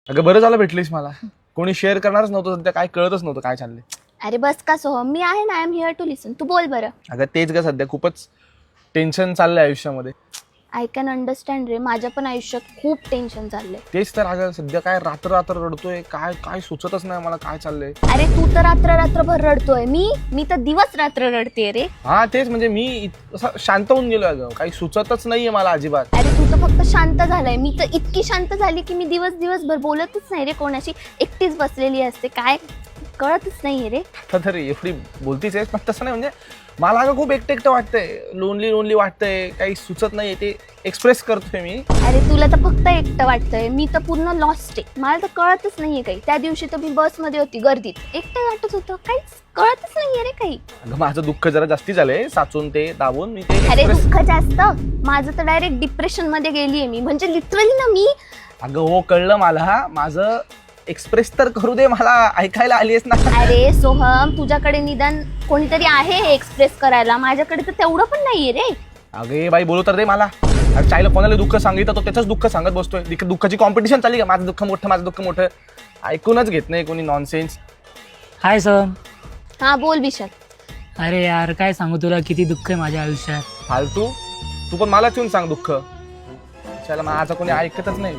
अगं बरं झालं भेटलीस मला. कोणी शेअर करणारच नव्हतं, सध्या काय कळतच नव्हतं काय चाललंय. अरे बस का सोहम, मी आहे ना, आय एम हिअर टू लिसन. तू बोल बरं. अगं तेच ग, सध्या खूपच टेन्शन चाललंय आयुष्यामध्ये. आय कॅन अंडरस्टँड रे, माझ्या पण आयुष्यात खूप टेन्शन चाललंय. तेच तर अगं, सध्या काय रात्र रात्र रडतोय, काय काय सुचतच नाही मला काय चाललंय. अरे तू तर रात्रभर रडतोय, मी तर दिवस रात्र रडते रे. हा तेच, म्हणजे मी असं शांत होऊन गेलोय अगं, काही सुचतच नाहीये मला अजिबात. अरे तू तर फक्त शांत झालाय, मी तर इतकी शांत झाली की मी दिवसभर बोलतच नाही रे कोणाशी, एकटीच बसलेली असते. काय कळतच नाहीये रे. आता तर एवढी बोलतीच आहेस, पण तसं नाही. म्हणजे मला अगं खूप एकटं एकटं वाटतंय, लोनली वाटतंय, काही सुचत नाहीये, ते एक्सप्रेस करतोय मी. अरे तुला तर फक्त एकटं वाटतंय, मी तर पूर्ण लॉस्ट आहे. मला तर कळतच नाहीये काही. त्या दिवशी तर मी बसमध्ये होती, गर्दीत एकटं वाटत होतं, काहीच कळतच नाहीये रे काही. अगं माझं दुःख जरा जास्ती झालंय, साचून ते दाबून मी ते अरे express- दुःख जास्त, माझं तर डायरेक्ट डिप्रेशन मध्ये गेलीये मी. म्हणजे लिटरली ना मी. अगं हो कळलं मला, माझं एक्सप्रेस तर करू दे, मला ऐकायला आलीस ना. अरे सोहम, तुझ्याकडे निदान कोणीतरी आहे हे एक्सप्रेस करायला, माझ्याकडे तर तेवढं पण नाहीये रे. अगे बाई बोलू तर दे मला. अरे चायला कोणाला दुःख सांगितलं तो त्याचंच दुःख सांगत बसतोय. दुःखाची कॉम्पिटिशन चालली का, माझं दुःख मोठं. ऐकूनच घेत नाही कोणी, नॉनसेन्स. Hi sir. हा बोल विशाल. अरे यार काय सांगू तुला, किती दुःख आहे माझ्या आयुष्यात. फालतू, तू पण मला येऊन सांग दुःख. चायला माझं कोणी ऐकतच नाही.